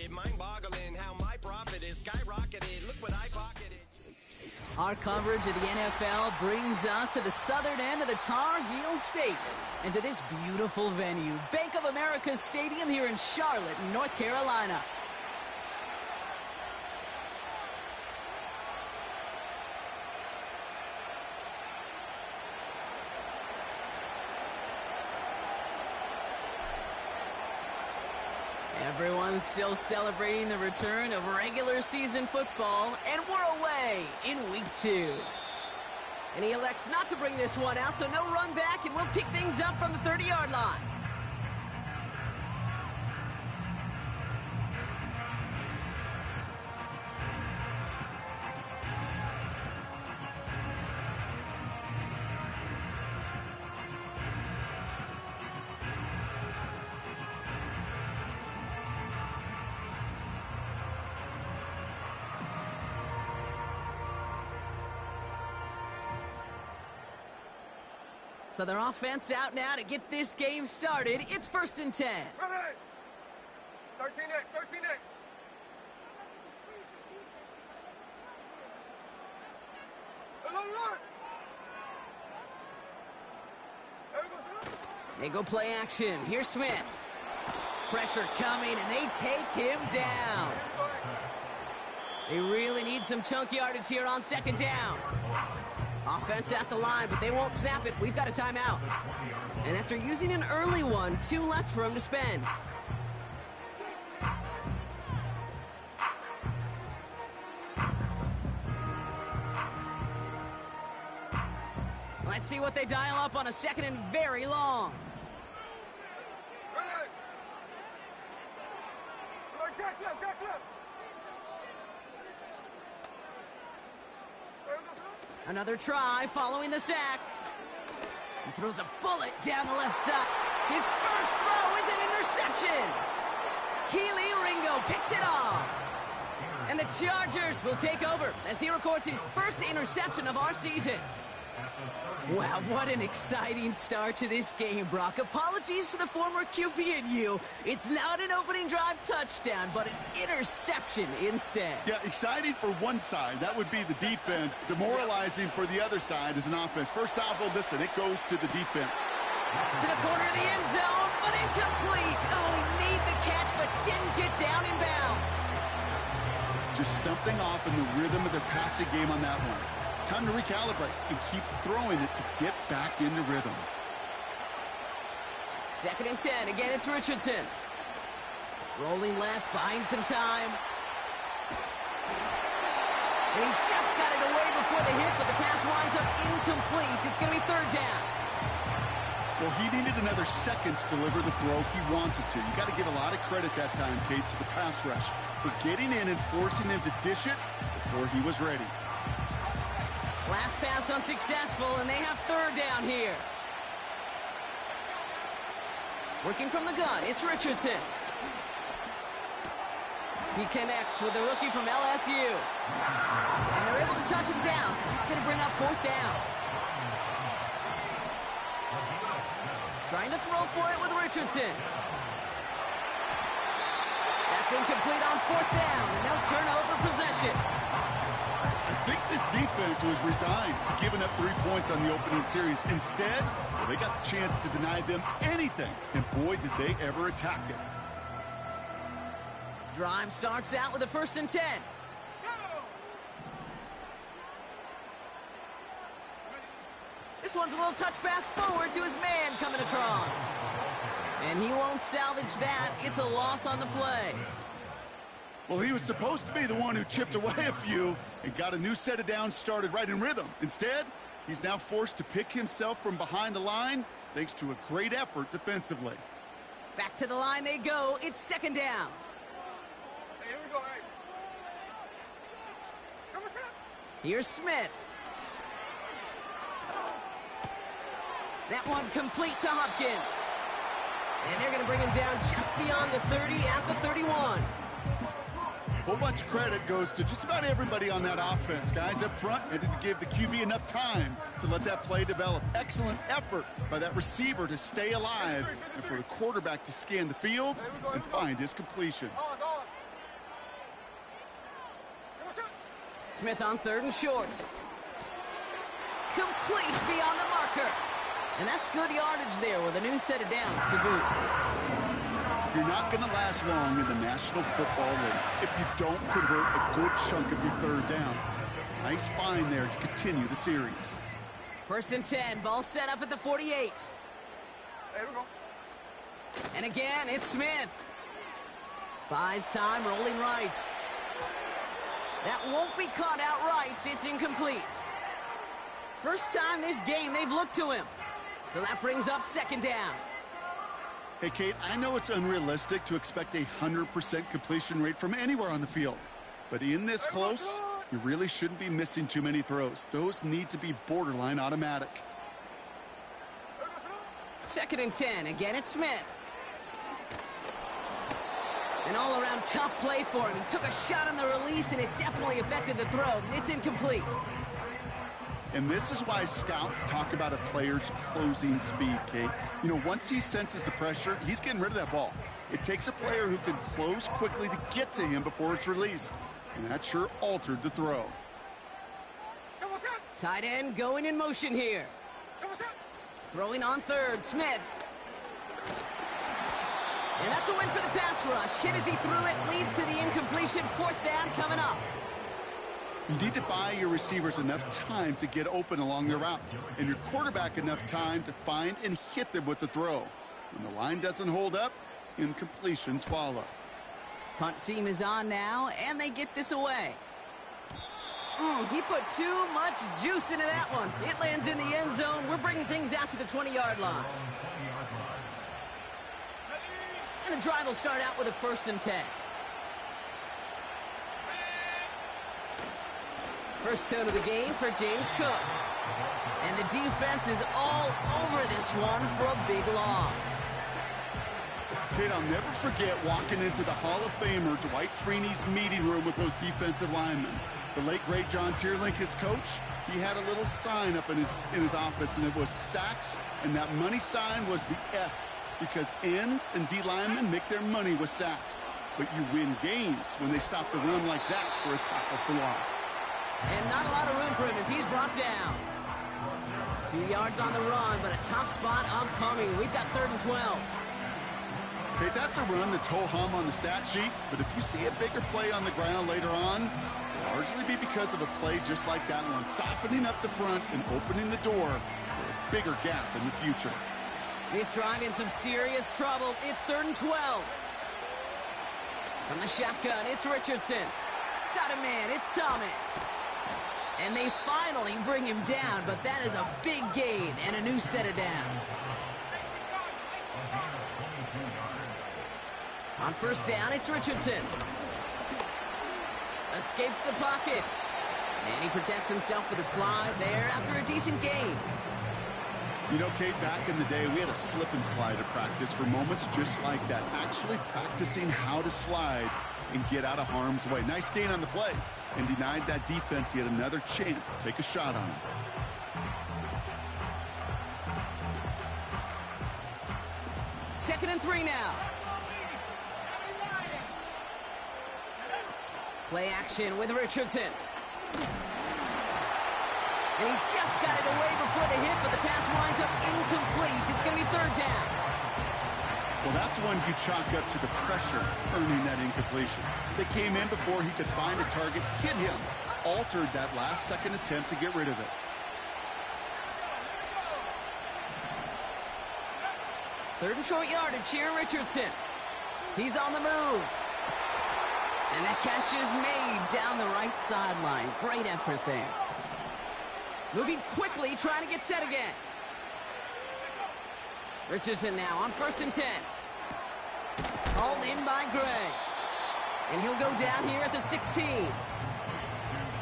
it. Mind-boggling how my profit is skyrocketed. Look what I pocketed. Our coverage of the NFL brings us to the southern end of the Tar Heel State and to this beautiful venue, Bank of America Stadium here in Charlotte, North Carolina. Everyone's still celebrating the return of regular season football, and we're away in week 2. And he elects not to bring this one out, so no run back, and we'll pick things up from the 30-yard line. So their offense out now to get this game started. It's 1st and 10. Ready! 13X, 13X. They go play action. Here's Smith. Pressure coming, and they take him down. They really need some chunk yardage here on 2nd down. Offense at the line, but they won't snap it. We've got a timeout. And after using an early one, 2 left for him to spend. Let's see what they dial up on a 2nd and very long. Another try following the sack. He throws a bullet down the left side. His first throw is an interception. Keely Ringo picks it off. And the Chargers will take over as he records his first interception of our season. Wow, what an exciting start to this game, Brock. Apologies to the former QB and you. It's not an opening drive touchdown, but an interception instead. Yeah, exciting for one side. That would be the defense. Demoralizing for the other side as an offense. First off, well, listen, it goes to the defense. To the corner of the end zone, but incomplete. Oh, he made the catch, but didn't get down in bounds. Just something off in the rhythm of their passing game on that one. Time to recalibrate and keep throwing it to get back into rhythm. 2nd and 10. Again, it's Richardson. Rolling left, buying some time. And he just got it away before the hit, but the pass winds up incomplete. It's going to be 3rd down. Well, he needed another second to deliver the throw he wanted to. You got to give a lot of credit that time, Kate, to the pass rush for getting in and forcing him to dish it before he was ready. Last pass unsuccessful, and they have 3rd down here. Working from the gun, it's Richardson. He connects with the rookie from LSU. And they're able to touch him down, so that's going to bring up 4th down. Trying to throw for it with Richardson. That's incomplete on 4th down, and they'll turn over possession. I think this defense was resigned to giving up 3 points on the opening series. Instead, well, they got the chance to deny them anything, and boy, did they ever attack it. Drive starts out with a 1st and 10. This one's a little touch pass forward to his man coming across. And he won't salvage that. It's a loss on the play. Well, he was supposed to be the one who chipped away a few and got a new set of downs started right in rhythm. Instead, he's now forced to pick himself from behind the line thanks to a great effort defensively. Back to the line they go. It's 2nd down. Hey, here we go, hey. Here's Smith. That one complete to Hopkins. And they're going to bring him down just beyond the 30 at the 31. A whole bunch of credit goes to just about everybody on that offense. Guys up front needed to give the QB enough time to let that play develop. Excellent effort by that receiver to stay alive and for the quarterback to scan the field and find his completion. Smith on 3rd and short. Complete beyond the marker. And that's good yardage there with a new set of downs to boot. You're not going to last long in the National Football League if you don't convert a good chunk of your 3rd downs. Nice find there to continue the series. 1st and 10, ball set up at the 48. There we go. And again, it's Smith. Buys time, rolling right. That won't be caught outright. It's incomplete. First time this game they've looked to him. So that brings up 2nd down. Hey, Kate, I know it's unrealistic to expect a 100% completion rate from anywhere on the field. But in this close, you really shouldn't be missing too many throws. Those need to be borderline automatic. 2nd and 10. Again, it's Smith. An all-around tough play for him. He took a shot on the release, and it definitely affected the throw. It's incomplete. And this is why scouts talk about a player's closing speed, Kate. You know, once he senses the pressure, he's getting rid of that ball. It takes a player who can close quickly to get to him before it's released. And that sure altered the throw. Tight end going in motion here. Throwing on 3rd, Smith. And that's a win for the pass rush. Hit as he threw it, leads to the incompletion. 4th down coming up. You need to buy your receivers enough time to get open along their route, and your quarterback enough time to find and hit them with the throw. When the line doesn't hold up, incompletions follow. Punt team is on now, and they get this away. He put too much juice into that one. It lands in the end zone. We're bringing things out to the 20-yard line. And the drive will start out with a 1st and 10. First tone of the game for James Cook. And the defense is all over this one for a big loss. Kate, I'll never forget walking into the Hall of Famer Dwight Freeney's meeting room with those defensive linemen. The late, great John Tierlink, his coach, he had a little sign up in his office, and it was sacks, and that money sign was the S, because ends and D linemen make their money with sacks. But you win games when they stop the run like that for a tackle for loss. And not a lot of room for him as he's brought down. 2 yards on the run, but a tough spot upcoming. We've got 3rd and 12. Okay, that's a run that's ho-hum on the stat sheet, but if you see a bigger play on the ground later on, it'll largely be because of a play just like that one, softening up the front and opening the door for a bigger gap in the future. This drive in some serious trouble. It's 3rd and 12. From the shotgun, it's Richardson. Got a man, it's Thomas. And they finally bring him down, but that is a big gain and a new set of downs. On 1st down, it's Richardson. Escapes the pocket. And he protects himself with a slide there after a decent gain. You know, Kate, back in the day, we had a slip and slide at practice for moments just like that. Actually practicing how to slide and get out of harm's way. Nice gain on the play, and denied that defense yet another chance to take a shot on him. Second and 3 now. Play action with Richardson. And he just got it away before the hit, but the pass winds up incomplete. It's going to be 3rd down. Well, that's one you chalk up to the pressure earning that incompletion. They came in before he could find a target, hit him, altered that last-second attempt to get rid of it. Third and short yardage here, Richardson. He's on the move. And that catch is made down the right sideline. Great effort there. Moving quickly, trying to get set again. Richardson now on 1st and 10. Hauled in by Gray. And he'll go down here at the 16.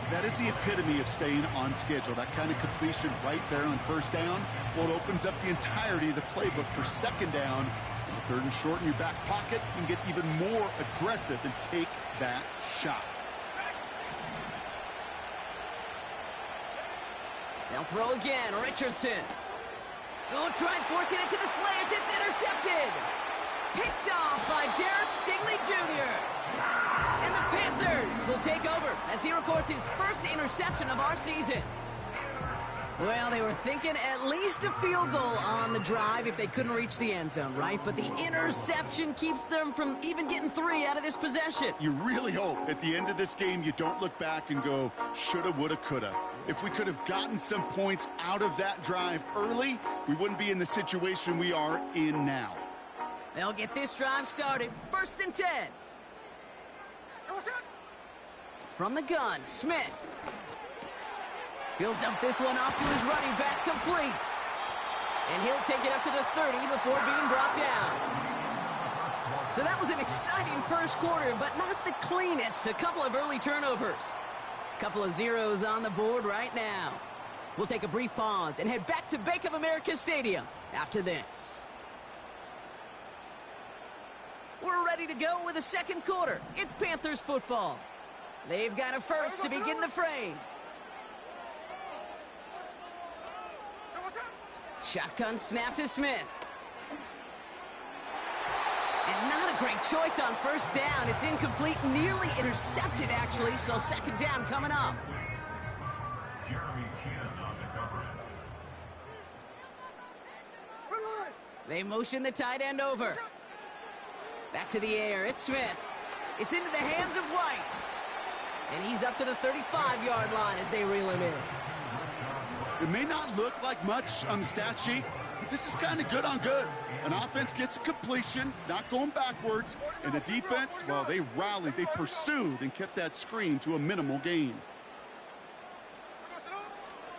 That is the epitome of staying on schedule. That kind of completion right there on 1st down. Well, it opens up the entirety of the playbook for 2nd down. And 3rd and short in your back pocket, and get even more aggressive and take that shot. They'll throw again. Richardson. Oh, try forcing it to the slants. It's intercepted. Picked off by Derek Stingley Jr. And And the Panthers will take over as he records his first interception of our season. Well, they were thinking at least a field goal on the drive if they couldn't reach the end zone, right? But the interception keeps them from even getting 3 out of this possession. You really hope at the end of this game you don't look back and go, shoulda, woulda, coulda. If we could have gotten some points out of that drive early, we wouldn't be in the situation we are in now. They'll get this drive started. 1st and 10. From the gun, Smith. He'll dump this one off to his running back, complete. And he'll take it up to the 30 before being brought down. So that was an exciting first quarter, but not the cleanest. A couple of early turnovers. A couple of zeros on the board right now. We'll take a brief pause and head back to Bank of America Stadium after this. We're ready to go with the second quarter. It's Panthers football. They've got a first to begin the frame. Shotgun snap to Smith. And not a great choice on 1st down. It's incomplete, nearly intercepted, actually, so 2nd down coming up. They motion the tight end over. Back to the air, it's Smith. It's into the hands of White. And he's up to the 35-yard line as they reel him in. It may not look like much on the stat sheet, but this is kind of good on good. An offense gets a completion, not going backwards, and the defense, well, they rallied, they pursued, and kept that screen to a minimal gain.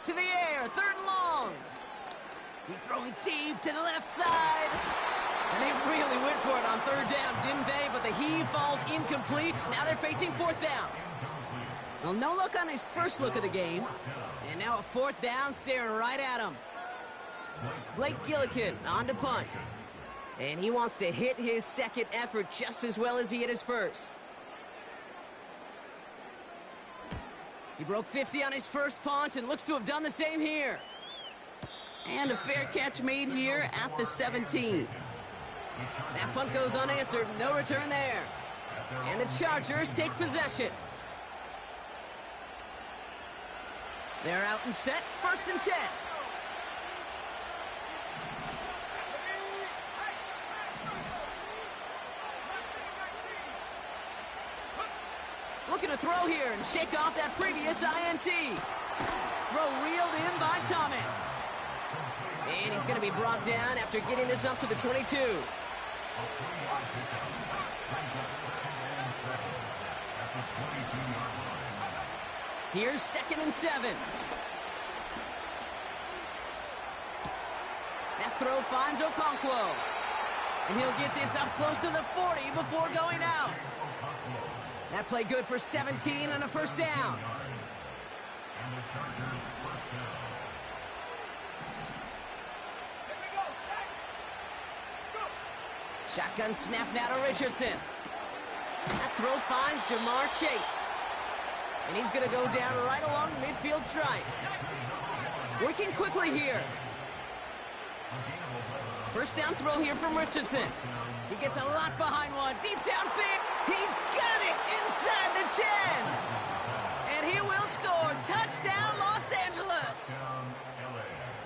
To the air, 3rd and long. He's throwing deep to the left side. And they really went for it on 3rd down, didn't they? But the heave falls incomplete. Now they're facing 4th down. Well, no look on his first look of the game. And now a 4th down staring right at him. Blake Gillikin on to punt. And he wants to hit his second effort just as well as he hit his first. He broke 50 on his first punt and looks to have done the same here. And a fair catch made here at the 17. That punt goes unanswered. No return there. And the Chargers take possession. They're out and set. 1st and 10. Looking to throw here and shake off that previous INT. Throw reeled in by Thomas. And he's going to be brought down after getting this up to the 22. Here's 2nd and 7. That throw finds Okonkwo. And he'll get this up close to the 40 before going out. That play good for 17 and a 1st down. Shotgun snap now to Richardson. That throw finds Jamar Chase. And he's going to go down right along the midfield stripe. Working quickly here. 1st down throw here from Richardson. He gets a lot behind one. Deep downfield. He's got it inside the 10. And he will score. Touchdown, Los Angeles.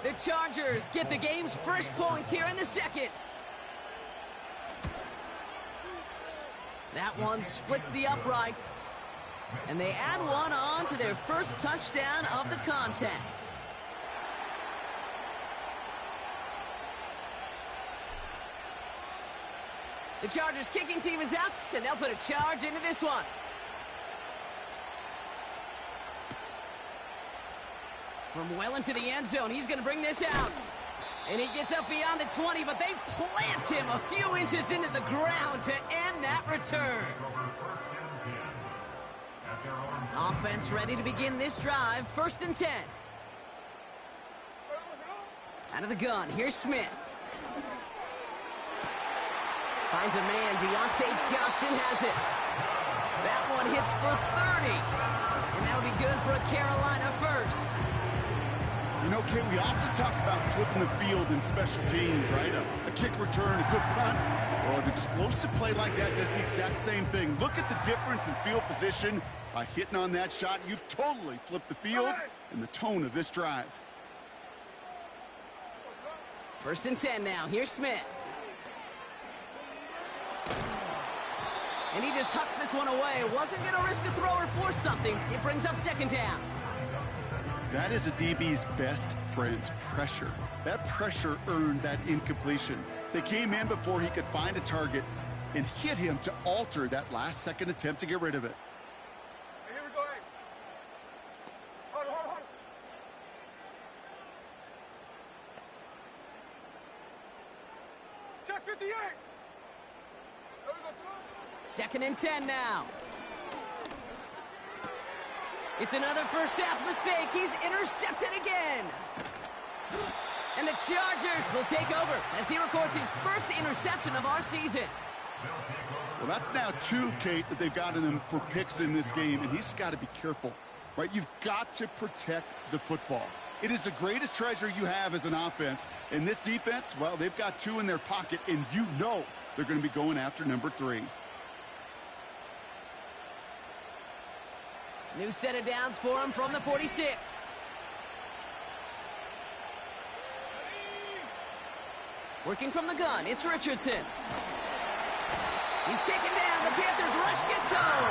The Chargers get the game's first points here in the 2nd. That one splits the uprights. And they add one on to their first touchdown of the contest. The Chargers kicking team is out, and they'll put a charge into this one. From well into the end zone, he's going to bring this out. And he gets up beyond the 20, but they plant him a few inches into the ground to end that return. Offense ready to begin this drive. 1st and 10. Out of the gun, here's Smith. Finds a man, Deontay Johnson has it. That one hits for 30. And that'll be good for a Carolina first. You know, Kate, we often talk about flipping the field in special teams, right? A kick return, a good punt. Well, an explosive play like that does the exact same thing. Look at the difference in field position. By hitting on that shot, you've totally flipped the field and the tone of this drive. 1st and 10 now. Here's Smith. And he just hucks this one away. Wasn't going to risk a throw or force something. It brings up 2nd down. That is a DB's best friend, pressure. That pressure earned that incompletion. They came in before he could find a target and hit him to alter that last-second attempt to get rid of it. Hey, here we go, hey. Hold on. Check 58. There we go, son. 2nd and 10 now. It's another first-half mistake. He's intercepted again. And the Chargers will take over as he records his first interception of our season. Well, that's now 2, Kate, that they've gotten him for picks in this game, and he's got to be careful, right? You've got to protect the football. It is the greatest treasure you have as an offense. And this defense, well, they've got 2 in their pocket, and you know they're going to be going after number 3. New set of downs for him from the 46. Working from the gun, it's Richardson. He's taken down. The Panthers rush gets home.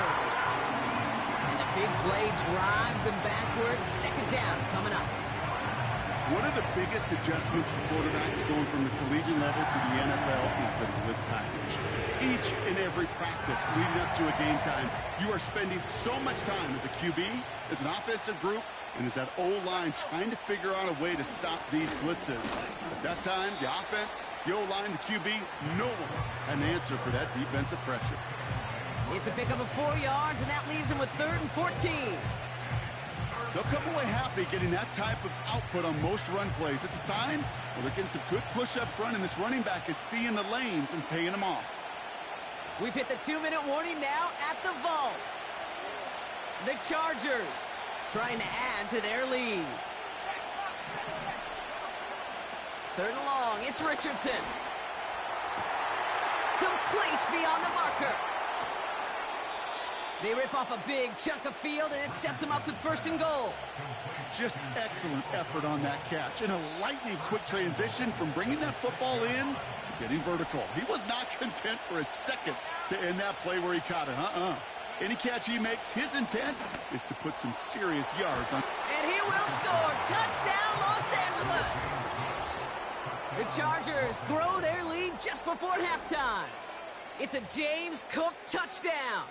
And the big play drives them backwards. 2nd down coming up. One of the biggest adjustments for quarterbacks going from the collegiate level to the NFL is the blitz package. Each and every practice leading up to a game time, you are spending so much time as a QB, as an offensive group, and as that O-line trying to figure out a way to stop these blitzes. At that time, the offense, the O-line, the QB, no one had an answer for that defensive pressure. It's a pickup of 4 yards, and that leaves him with 3rd and 14. They'll come away happy getting that type of output on most run plays. It's a sign, well, they're getting some good push up front, and this running back is seeing the lanes and paying them off. We've hit the 2-minute warning now at the vault. The Chargers trying to add to their lead. 3rd and long, it's Richardson. Complete beyond the marker. They rip off a big chunk of field, and it sets them up with 1st and goal. Just excellent effort on that catch, and a lightning-quick transition from bringing that football in to getting vertical. He was not content for a second to end that play where he caught it. Any catch he makes, his intent is to put some serious yards on. And he will score. Touchdown, Los Angeles. The Chargers grow their lead just before halftime. It's a James Cook touchdown.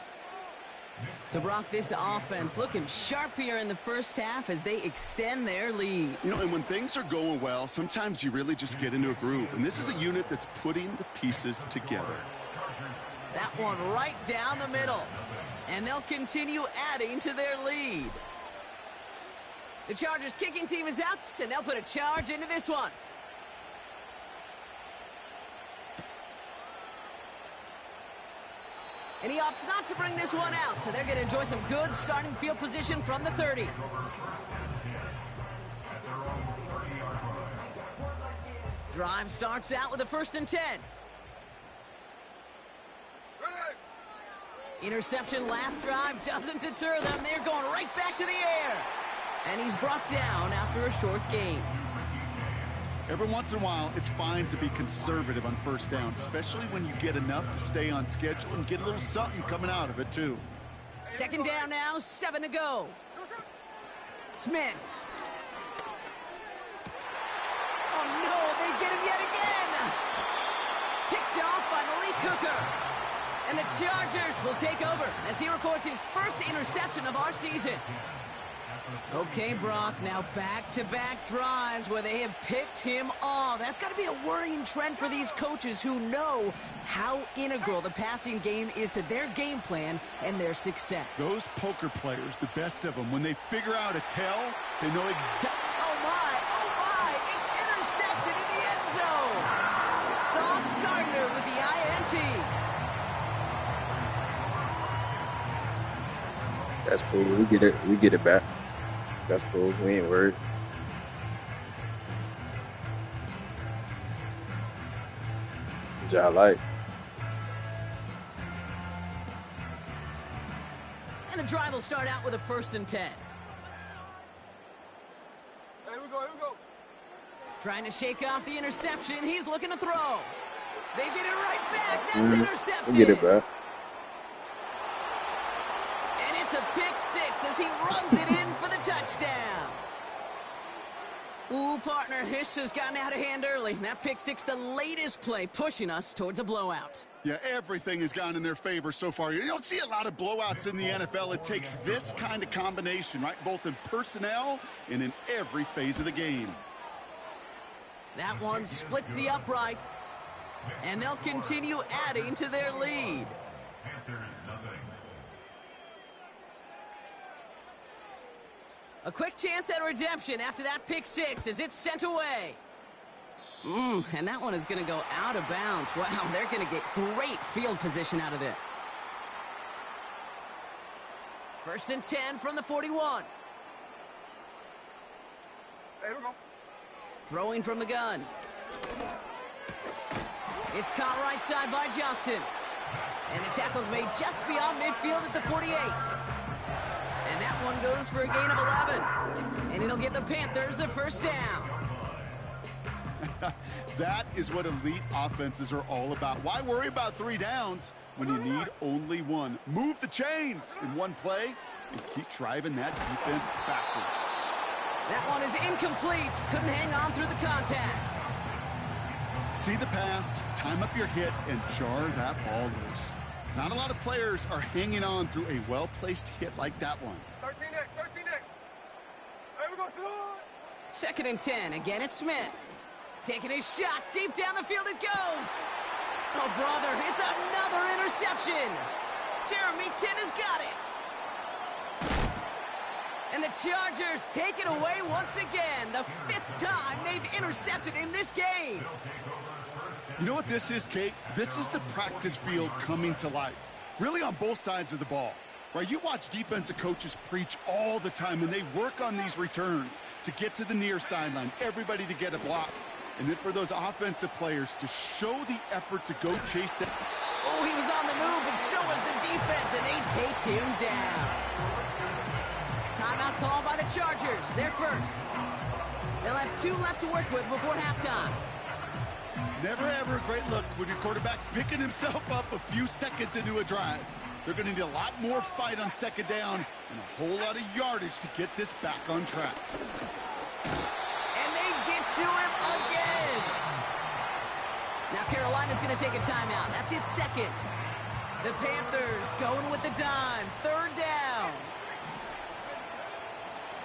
So, Brock, this offense looking sharp here in the first half as they extend their lead. You know, and when things are going well, sometimes you really just get into a groove. And this is a unit that's putting the pieces together. That one right down the middle. And they'll continue adding to their lead. The Chargers kicking team is out, and they'll put a charge into this one. And he opts not to bring this one out, so they're going to enjoy some good starting field position from the 30. Drive starts out with a 1st and 10. Interception last drive doesn't deter them. They're going right back to the air. And he's brought down after a short gain. Every once in a while, it's fine to be conservative on 1st down, especially when you get enough to stay on schedule and get a little something coming out of it, too. 2nd down now, 7 to go. Smith. Oh, no, they get him yet again. Picked off by Malik Hooker. And the Chargers will take over as he records his first interception of our season. Okay, Brock, now back-to-back drives where they have picked him off. That's got to be a worrying trend for these coaches who know how integral the passing game is to their game plan and their success. Those poker players, the best of them, when they figure out a tell, they know exactly. Oh, my, it's intercepted in the end zone. Sauce Gardner with the INT. That's cool. We get it back. That's cool. We ain't worried. Which I like. And the drive will start out with a 1st and 10. Here we go, here we go. Trying to shake off the interception. He's looking to throw. They get it right back. That's intercepted. We get it back. And it's a pick 6 as he runs it in for the touchdown. Ooh, partner, this has gotten out of hand early. That pick 6, the latest play, pushing us towards a blowout. Yeah, everything has gone in their favor so far. You don't see a lot of blowouts in the NFL. It takes this kind of combination, right? Both in personnel and in every phase of the game. That one splits the uprights, and they'll continue adding to their lead. A quick chance at redemption after that pick 6 as it's sent away. And that one is going to go out of bounds. Wow, they're going to get great field position out of this. 1st and 10 from the 41. Here we go. Throwing from the gun. It's caught right side by Johnson. And the tackle's made just beyond midfield at the 48. And that one goes for a gain of 11. And it'll give the Panthers a 1st down. That is what elite offenses are all about. Why worry about 3 downs when you need only 1? Move the chains in one play and keep driving that defense backwards. That one is incomplete. Couldn't hang on through the contact. See the pass, time up your hit, and jar that ball loose. Not a lot of players are hanging on through a well-placed hit like that one. 13 next, 13 next. Here we go, Sloan. 2nd and 10. Again, it's Smith. Taking his shot. Deep down the field it goes. Oh, brother, it's another interception. Jeremy Chin has got it. And the Chargers take it away once again. The 5th time they've intercepted in this game. You know what this is, Kate? This is the practice field coming to life. Really on both sides of the ball. Right? You watch defensive coaches preach all the time, and they work on these returns to get to the near sideline, everybody to get a block. And then for those offensive players to show the effort to go chase them. Oh, he was on the move, but so was the defense, and they take him down. Timeout called by the Chargers. They're first. They'll have 2 left to work with before halftime. Never ever a great look when your quarterback's picking himself up a few seconds into a drive. They're going to need a lot more fight on 2nd down and a whole lot of yardage to get this back on track. And they get to him again. Now Carolina's going to take a timeout. That's its 2nd. The Panthers going with the dime. 3rd down.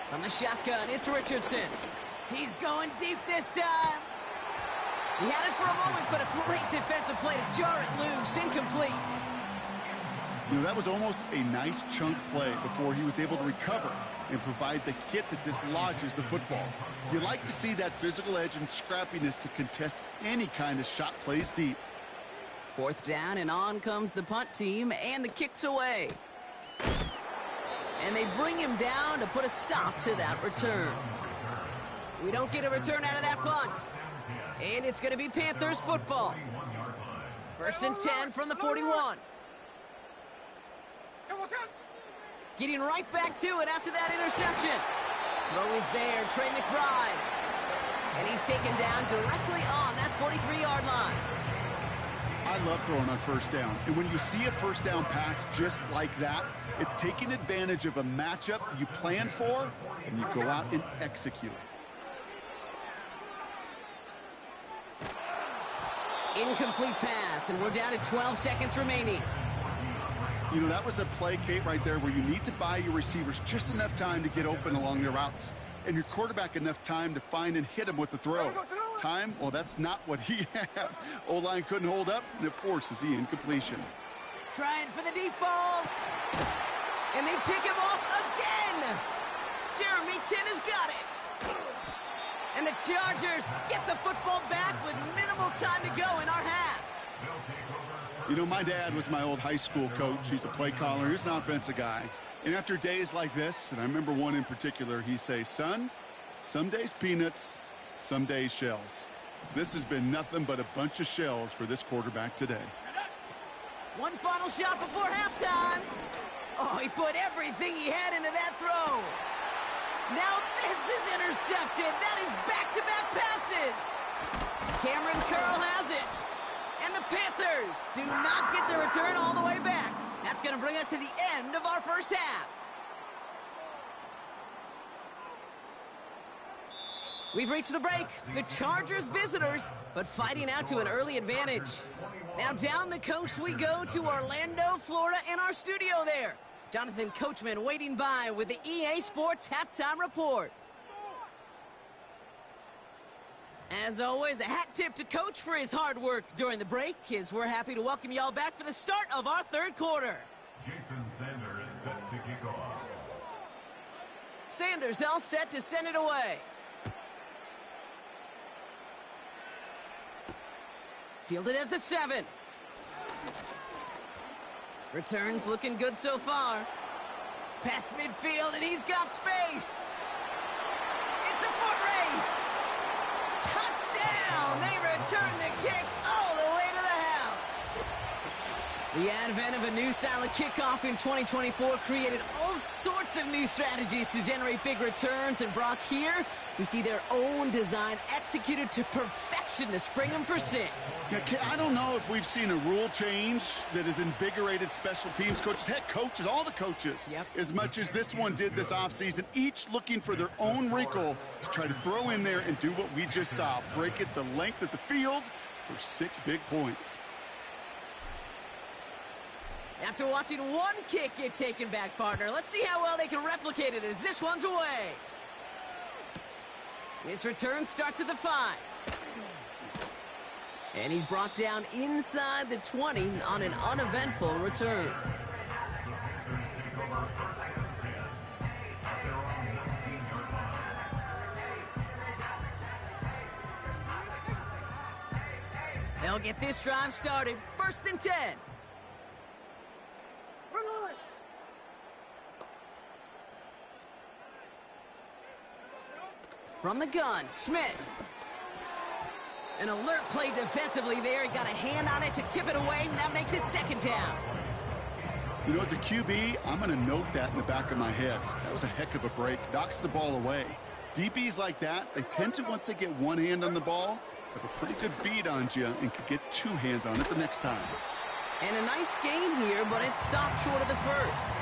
From the shotgun, it's Richardson. He's going deep this time. He had it for a moment, but a great defensive play to jar it loose. Incomplete. You know, that was almost a nice chunk play before he was able to recover and provide the hit that dislodges the football. You like to see that physical edge and scrappiness to contest any kind of shot plays deep. 4th down, and on comes the punt team, and the kick's away. And they bring him down to put a stop to that return. We don't get a return out of that punt. And it's going to be Panthers football. 1st and 10 from the 41. Getting right back to it after that interception. Throw is there, Trey McBride. And he's taken down directly on that 43-yard line. I love throwing on 1st down. And when you see a 1st down pass just like that, it's taking advantage of a matchup you plan for, and you go out and execute. Incomplete pass, and we're down to 12 seconds remaining. You know, that was a play, Kate, right there where you need to buy your receivers just enough time to get open along their routes, and your quarterback enough time to find and hit him with the throw. Time? Well, that's not what he had. O-line couldn't hold up, and it forces the incompletion. Trying for the deep ball. And they pick him off again. Jeremy Chin has got it. And the Chargers get the football back with minimal time to go in our half. You know, my dad was my old high school coach. He's a play caller. He's an offensive guy. And after days like this, and I remember one in particular, he'd say, son, some days peanuts, some days shells. This has been nothing but a bunch of shells for this quarterback today. One final shot before halftime. Oh, he put everything he had into that throw. Now this is intercepted. That is back-to-back passes. Cameron Curl has it. And the Panthers do not get the return all the way back. That's going to bring us to the end of our first half. We've reached the break. The Chargers visitors, but fighting out to an early advantage. Now down the coast we go to Orlando, Florida, in our studio there. Jonathan Coachman waiting by with the EA Sports Halftime Report. As always, a hat tip to Coach for his hard work during the break, as we're happy to welcome y'all back for the start of our third quarter. Jason Sanders is set to kick off. Sanders all set to send it away. Fielded at the 7. Returns looking good so far. Past midfield, and he's got space. It's a foot race. Touchdown! They return the kick all the way to the house. The advent of a new style of kickoff in 2024 created all sorts of new strategies to generate big returns. And Brock, here we see their own design executed to perfection to spring them for 6. Yeah, I don't know if we've seen a rule change that has invigorated special teams coaches, head coaches, all the coaches, as much as this one did this offseason, each looking for their own wrinkle to try to throw in there and do what we just saw, break it the length of the field for 6 big points. After watching one kick get taken back, partner, let's see how well they can replicate it as this one's away. This return starts at the 5. And he's brought down inside the 20 on an uneventful return. They'll get this drive started. 1st and 10. From the gun, Smith. An alert play defensively there. He got a hand on it to tip it away, and that makes it 2nd down. You know, as a QB, I'm going to note that in the back of my head. That was a heck of a break. Knocks the ball away. DBs like that, they tend to, once they get one hand on the ball, have a pretty good beat on you and could get 2 hands on it the next time. And a nice gain here, but it stopped short of the 1st.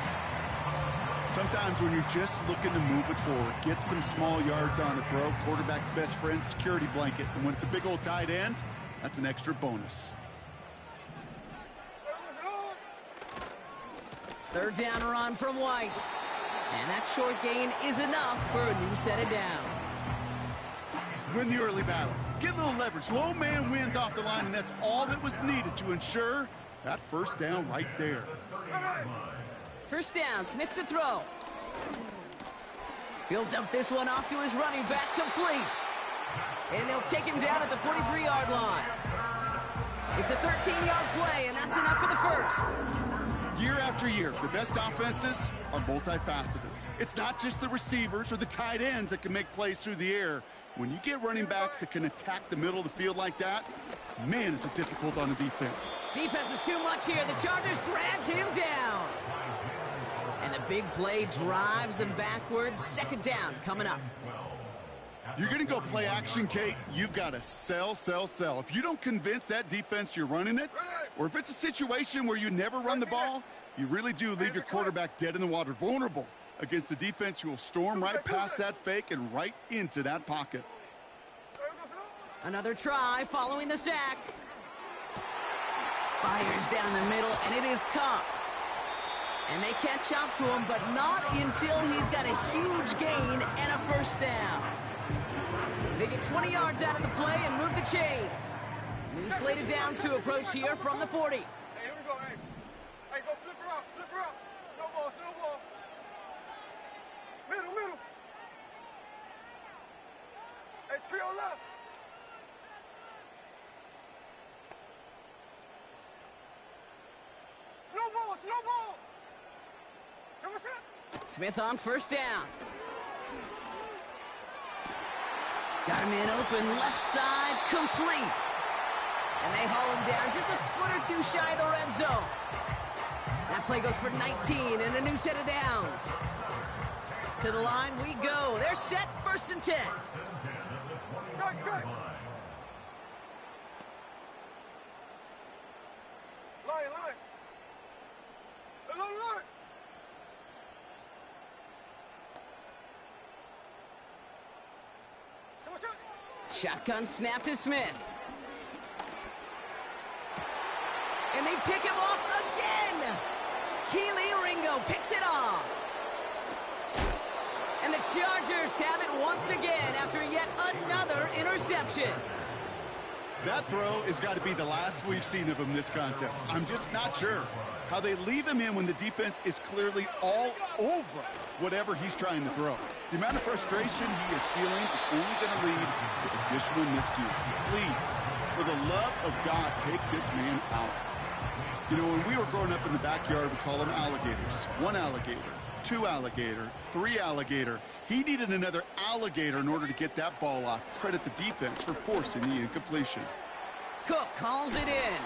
Sometimes when you're just looking to move it forward, get some small yards on the throw, quarterback's best friend, security blanket. And when it's a big old tight end, that's an extra bonus. 3rd down run from White. And that short gain is enough for a new set of downs. Win the early battle. Get a little leverage. Low man wins off the line, and that's all that was needed to ensure that 1st down right there. 1st down, Smith to throw. He'll dump this one off to his running back, complete. And they'll take him down at the 43-yard line. It's a 13-yard play, and that's enough for the 1st. Year after year, the best offenses are multifaceted. It's not just the receivers or the tight ends that can make plays through the air. When you get running backs that can attack the middle of the field like that, man, is it difficult on the defense. Defense is too much here. The Chargers drag him down. And the big play drives them backwards. 2nd down coming up. You're going to go play action, Kate. You've got to sell, sell, sell. If you don't convince that defense you're running it, or if it's a situation where you never run the ball, you really do leave your quarterback dead in the water, vulnerable against a defense who will storm right past that fake and right into that pocket. Another try following the sack. Fires down the middle, and it is caught. And they catch up to him, but not until he's got a huge gain and a 1st down. They get 20 yards out of the play and move the chains. New slate of downs to approach here from the 40. Hey, here we go, hey. Hey, go flip her up, flip her up. No ball. Middle. Hey, trio left. Slow ball. Smith on 1st down. Got him in open, left side, complete. And they haul him down just a foot or two shy of the red zone. That play goes for 19 and a new set of downs. To the line we go. They're set, 1st and 10. Shotgun snap to Smith. And they pick him off again. Keely Ringo picks it off. And the Chargers have it once again after yet another interception. That throw has got to be the last we've seen of him this contest. I'm just not sure how they leave him in when the defense is clearly all over whatever he's trying to throw. The amount of frustration he is feeling is only going to lead to additional miscues. Please, for the love of God, take this man out. You know, when we were growing up in the backyard, we call them alligators. 1 alligator, 2 alligator, 3 alligator. He needed another alligator in order to get that ball off. Credit the defense for forcing the incompletion. Cook calls it in.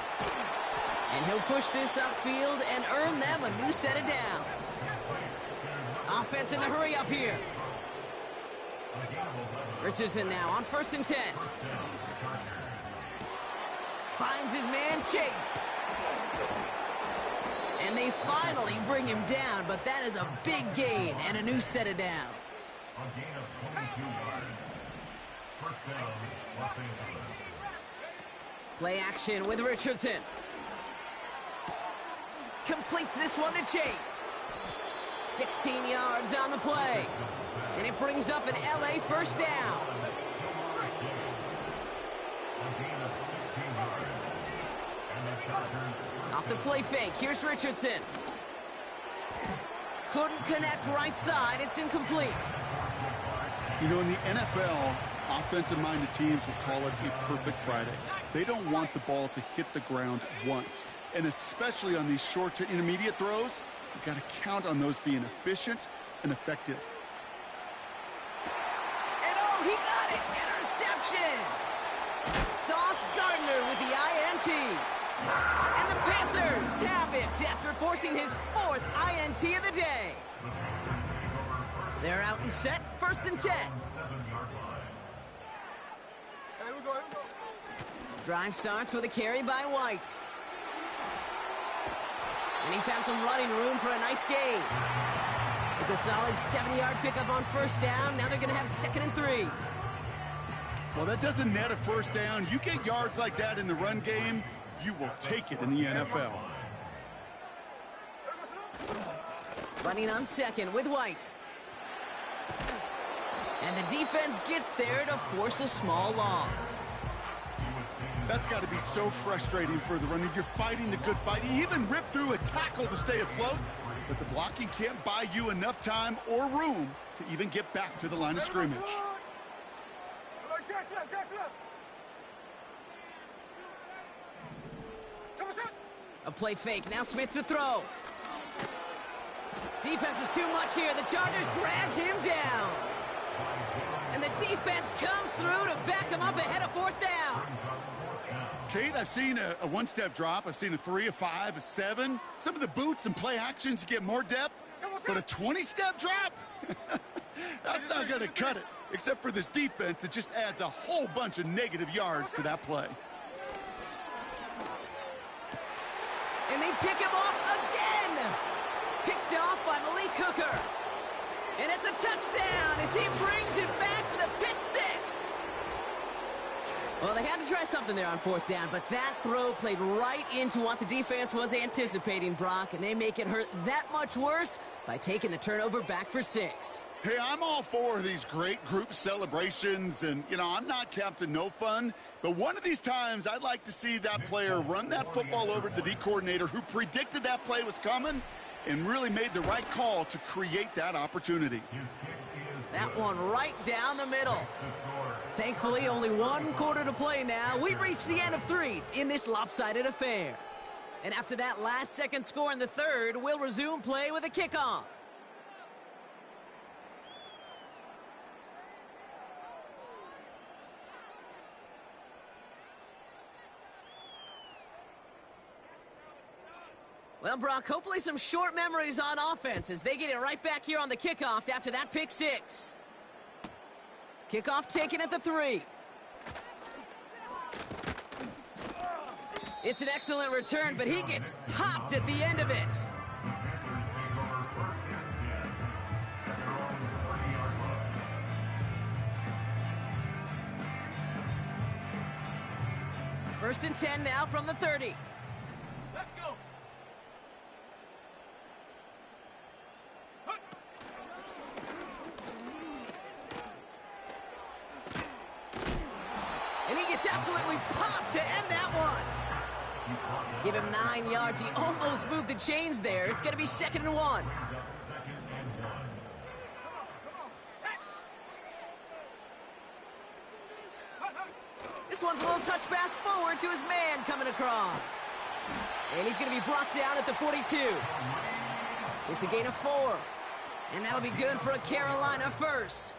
And he'll push this upfield and earn them a new set of downs. Offense in the hurry up here. Richardson now on 1st and 10. Finds his man Chase. And they finally bring him down, but that is a big gain and a new set of downs. A gain of 22 yards. 1st down, Los Angeles. Play action with Richardson. Completes this one to Chase. 16 yards on the play. And it brings up an LA 1st down. A gain of 16 yards. And the Chargers. Off the play fake, here's Richardson. Couldn't connect right side, it's incomplete. You know, in the NFL, offensive-minded teams will call it a perfect Friday. They don't want the ball to hit the ground once. And especially on these short to intermediate throws, you've got to count on those being efficient and effective. And oh, he got it! Interception! Sauce Gardner with the INT. And the Panthers have it after forcing his 4th INT of the day. They're out and set, 1st and 10. Hey, here we go. Drive starts with a carry by White. And he found some running room for a nice gain. It's a solid 70-yard pickup on 1st down. Now they're going to have 2nd and 3. Well, that doesn't net a 1st down. You get yards like that in the run game, you will take it in the NFL. Running on 2nd with White. And the defense gets there to force a small loss. That's got to be so frustrating for the runner. You're fighting the good fight. You even rip through a tackle to stay afloat, but the blocking can't buy you enough time or room to even get back to the line of scrimmage. A play fake, now Smith to throw. Defense is too much here. The Chargers drag him down. And the defense comes through to back him up ahead of 4th down. Kate, I've seen a 1-step drop. I've seen a 3, a 5, a 7. Some of the boots and play actions, you get more depth. But a 20-step drop? That's not going to cut it. Except for this defense, it just adds a whole bunch of negative yards to that play. And they pick him off again. Picked off by Malik Hooker. And it's a touchdown as he brings it back for the pick 6. Well, they had to try something there on 4th down, but that throw played right into what the defense was anticipating, Brock, and they make it hurt that much worse by taking the turnover back for 6. Hey, I'm all for these great group celebrations, and, you know, I'm not Captain No Fun, but one of these times I'd like to see that player run that football over to the D coordinator who predicted that play was coming and really made the right call to create that opportunity. That one right down the middle. Thankfully, only 1 quarter to play now. We reach the end of 3 in this lopsided affair. And after that last-second score in the 3rd, we'll resume play with a kickoff. Well, Brock, hopefully some short memories on offense as they get it right back here on the kickoff after that pick six. Kickoff taken at the 3. It's an excellent return, but he gets popped at the end of it. Panthers take over first and 10 at their own 30-yard line. First and 10 now from the 30. Let's go. And he gets absolutely popped to end that one. Give him 9 yards. He almost moved the chains there. It's going to be 2nd and 1. Brings up 2nd and 1. This one's a little touch pass forward to his man coming across. And he's going to be brought down at the 42. It's a gain of 4. And that'll be good for a Carolina first.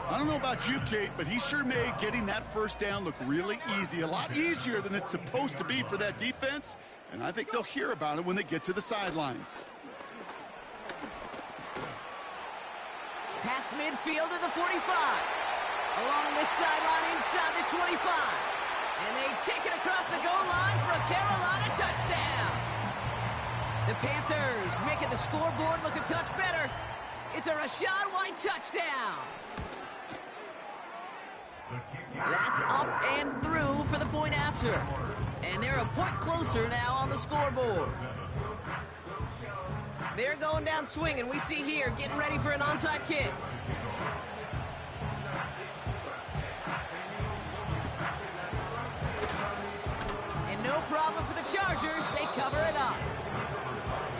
I don't know about you, Kate, but he sure made getting that first down look really easy. A lot easier than it's supposed to be for that defense. And I think they'll hear about it when they get to the sidelines. Past midfield to the 45. Along this sideline inside the 25. And they take it across the goal line for a Carolina touchdown. The Panthers making the scoreboard look a touch better. It's a Rachaad White touchdown. That's up and through for the point after. And they're a point closer now on the scoreboard. They're going down swinging. We see here getting ready for an onside kick. And no problem for the Chargers. They cover it up.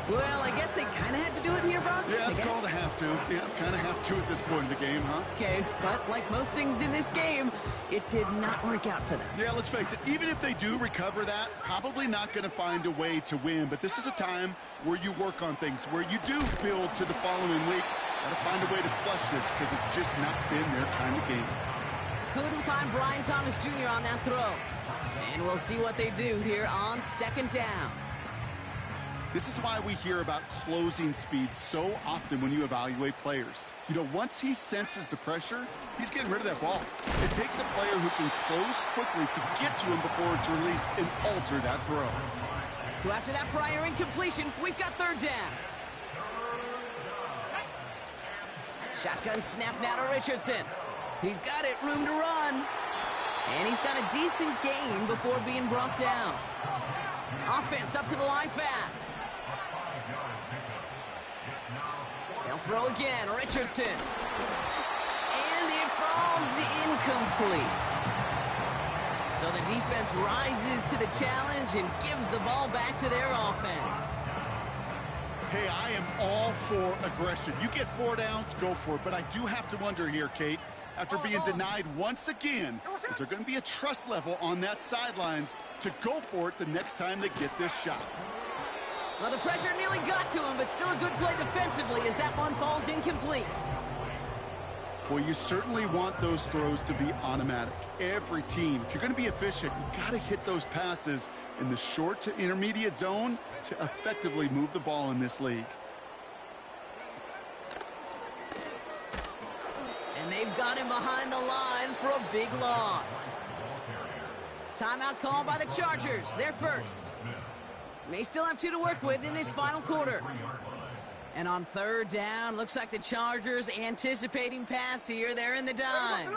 Well, I guess they kind of had to do it here, Brock. Yeah, it's called a have to. Yeah, kind of have to at this point in the game, huh? Okay, but like most things in this game, it did not work out for them. Yeah, let's face it, even if they do recover that, probably not going to find a way to win. But this is a time where you work on things, where you do build to the following week. Got to find a way to flush this because it's just not been their kind of game. Couldn't find Brian Thomas Jr. on that throw. And we'll see what they do here on 2nd down. This is why we hear about closing speed so often when you evaluate players. You know, once he senses the pressure, he's getting rid of that ball. It takes a player who can close quickly to get to him before it's released and alter that throw. So after that prior incompletion, we've got 3rd down. Shotgun snap now to Richardson. He's got it, room to run. And he's got a decent gain before being brought down. Offense up to the line fast. They'll throw again, Richardson. And it falls incomplete. So the defense rises to the challenge and gives the ball back to their offense. Hey, I am all for aggression. You get 4 downs, go for it. But I do have to wonder here, Kate, after being denied once again, is there going to be a trust level on that sidelines to go for it the next time they get this shot? Well, the pressure nearly got to him, but still a good play defensively as that one falls incomplete. Well, you certainly want those throws to be automatic. Every team, if you're going to be efficient, you got to hit those passes in the short to intermediate zone to effectively move the ball in this league. And they've got him behind the line for a big loss. Timeout called by the Chargers. They're first. May still have 2 to work with in this final quarter. And on 3rd down, looks like the Chargers anticipating pass here. They're in the dime.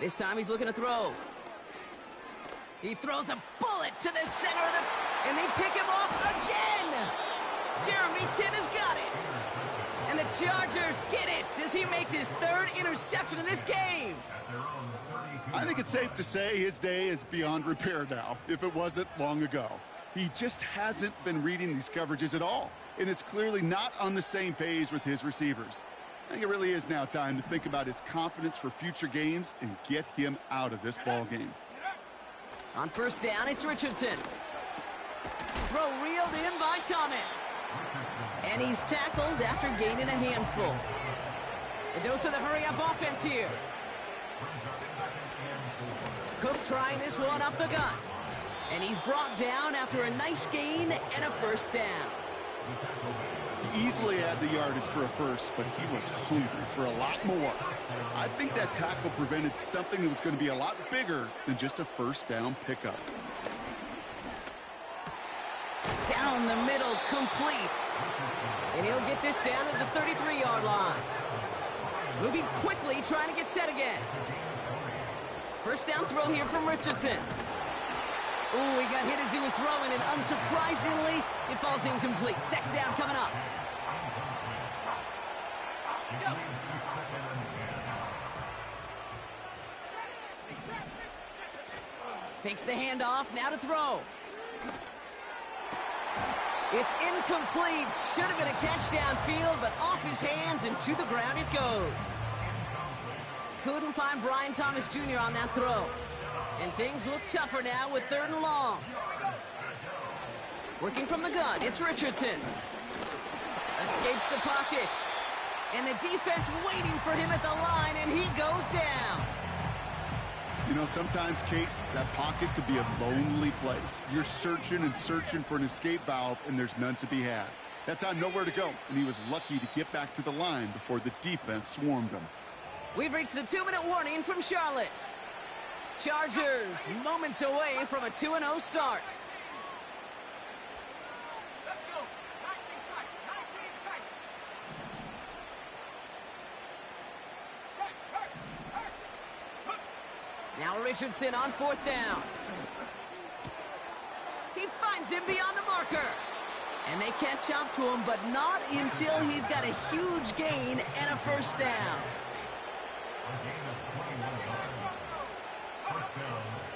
This time he's looking to throw. He throws a bullet to the center of the... And they pick him off again! Jeremy Chin has got it. And the Chargers get it as he makes his 3rd interception in this game. I think it's safe to say his day is beyond repair now, if it wasn't long ago. He just hasn't been reading these coverages at all, and it's clearly not on the same page with his receivers. I think it really is now time to think about his confidence for future games and get him out of this ball game. On 1st down, it's Richardson. Throw reeled in by Thomas. And he's tackled after gaining a handful. A dose of the hurry-up offense here. Cook trying this one up the gut. And he's brought down after a nice gain and a first down. He easily had the yardage for a first, but he was hungry for a lot more. I think that tackle prevented something that was going to be a lot bigger than just a first down pickup. Down the middle, complete. And he'll get this down to the 33-yard line. Moving quickly, trying to get set again. First down throw here from Richardson. Ooh, he got hit as he was throwing, and unsurprisingly, it falls incomplete. Second down coming up. Fakes the handoff, now to throw. It's incomplete. Should have been a catch downfield, but off his hands and to the ground it goes. Couldn't find Brian Thomas Jr. on that throw. And things look tougher now with 3rd and long. Working from the gun, it's Richardson. Escapes the pocket. And the defense waiting for him at the line, and he goes down. You know, sometimes, Kate, that pocket could be a lonely place. You're searching and searching for an escape valve, and there's none to be had. That time, nowhere to go, and he was lucky to get back to the line before the defense swarmed him. We've reached the 2-minute warning from Charlotte. Chargers moments away from a 2-0 start. Let's go. 19 tight. 19 tight. Now Richardson on 4th down. He finds him beyond the marker. And they catch up to him, but not until he's got a huge gain and a first down.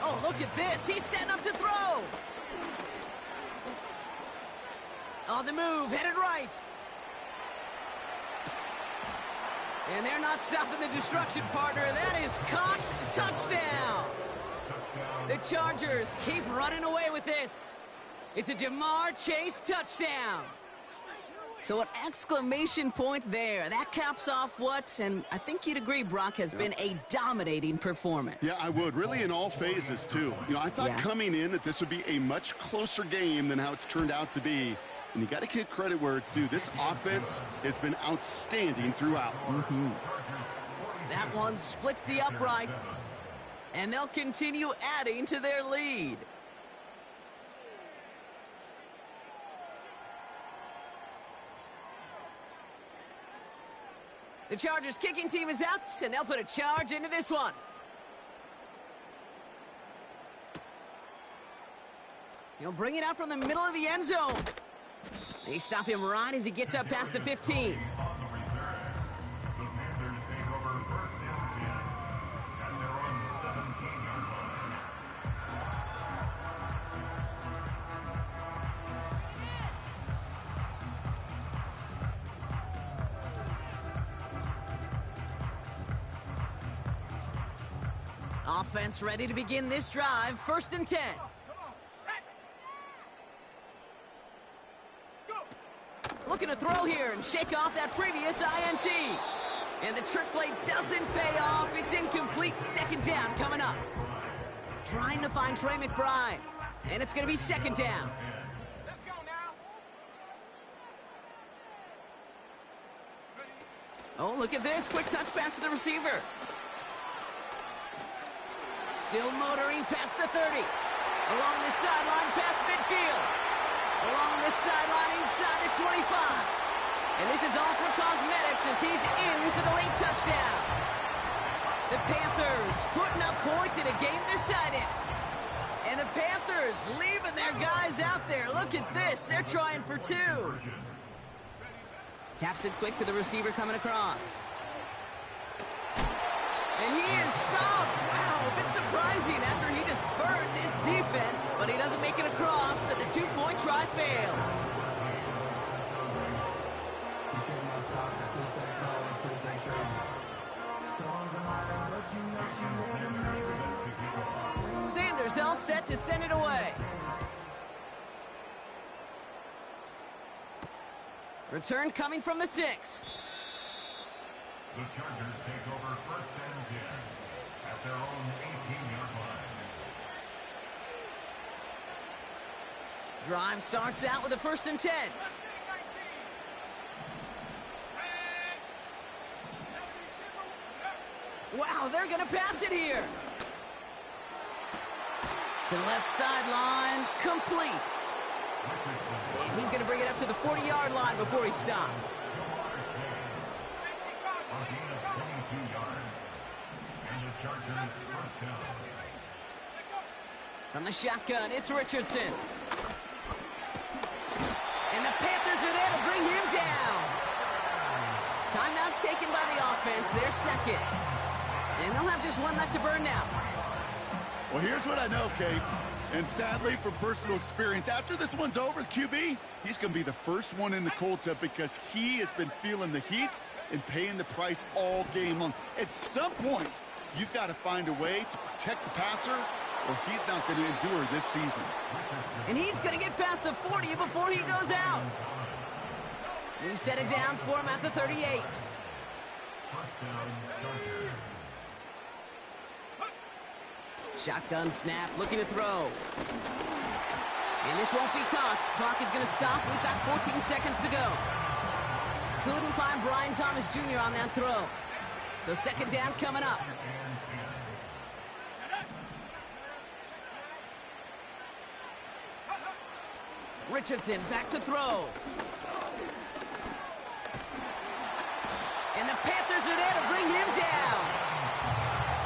Oh, look at this. He's setting up to throw. On the move, headed right. And they're not stopping the destruction, partner. That is caught. Touchdown. The Chargers keep running away with this. It's a Jamar Chase touchdown. So an exclamation point there. That caps off what, and I think you'd agree, Brock, has been a dominating performance. Yeah, I would. Really in all phases, too. You know, I thought coming in that this would be a much closer game than how it's turned out to be. And you got to give credit where it's due. This offense has been outstanding throughout. That one splits the uprights. And they'll continue adding to their lead. The Chargers kicking team is out, and they'll put a charge into this one. He'll bring it out from the middle of the end zone. They stop him right as he gets up past the 15. Offense ready to begin this drive. 1st and 10. Looking to throw here and shake off that previous INT. And the trick play doesn't pay off. It's incomplete. 2nd down coming up. Trying to find Trey McBride. And it's going to be 2nd down. Let's go now. Oh, look at this. Quick touch pass to the receiver. Still motoring past the 30. Along the sideline past midfield. Along the sideline inside the 25. And this is all for cosmetics as he's in for the late touchdown. The Panthers putting up points in a game decided. And the Panthers leaving their guys out there. Look at this. They're trying for 2. Taps it quick to the receiver coming across. And he is stopped. Wow, a bit surprising after he just burned this defense. But he doesn't make it across, and the 2-point try fails. Sanders all set to send it away. Return coming from the 6. The Chargers take over 1st and 10 at their own 18-yard line. Drive starts out with a 1st and 10. Wow, they're going to pass it here. To the left sideline, complete. And he's going to bring it up to the 40-yard line before he stopped. A gain of 22 yards. And the Chargers first down. From the shotgun, it's Richardson. And the Panthers are there to bring him down. Timeout taken by the offense, their second. And they'll have just one left to burn now. Well, here's what I know, Kate. And sadly, from personal experience, after this one's over, the QB, he's going to be the first one in the cold tub because he has been feeling the heat and paying the price all game long. At some point, you've got to find a way to protect the passer, or he's not going to endure this season. And he's going to get past the 40 before he goes out. New set of downs for him at the 38. First down, Chargers. Shotgun snap, looking to throw. And this won't be caught. Clock is going to stop. We've got 14 seconds to go. Couldn't find Brian Thomas Jr. on that throw. So second down coming up. Richardson back to throw. And the Panthers are there to bring him down.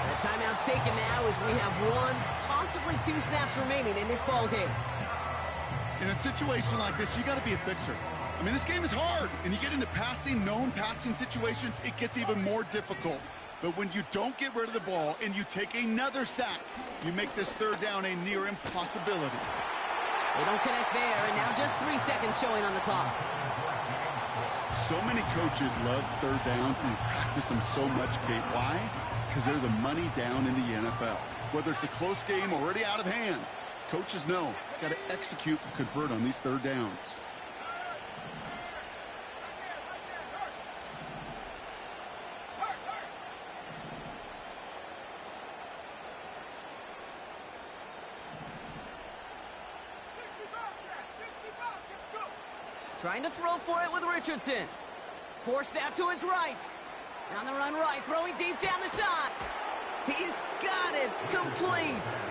The timeout's taken now as we have 1, possibly 2 snaps remaining in this ball game. In a situation like this, you got to be a fixer. I mean, this game is hard, and you get into known passing situations, it gets even more difficult. But when you don't get rid of the ball and you take another sack, you make this third down a near impossibility. They don't connect there, and now just 3 seconds showing on the clock. So many coaches love third downs and practice them so much, Kate. Why? Because they're the money down in the NFL. Whether it's a close game already out of hand, coaches know got to execute and convert on these third downs. Trying to throw for it with Richardson. Forced out to his right. On the run right, throwing deep down the side. He's got it, complete.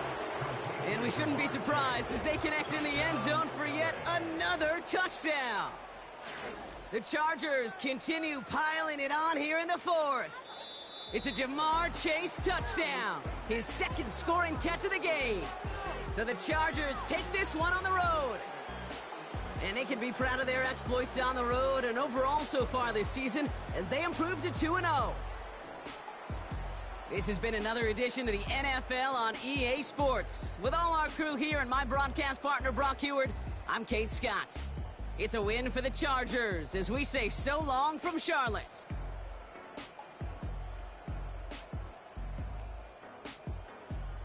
And we shouldn't be surprised as they connect in the end zone for yet another touchdown. The Chargers continue piling it on here in the 4th. It's a Jamar Chase touchdown, his second scoring catch of the game. So the Chargers take this one on the road. And they can be proud of their exploits on the road and overall so far this season as they improve to 2-0. This has been another edition of the NFL on EA Sports. With all our crew here and my broadcast partner, Brock Heward, I'm Kate Scott. It's a win for the Chargers as we say so long from Charlotte.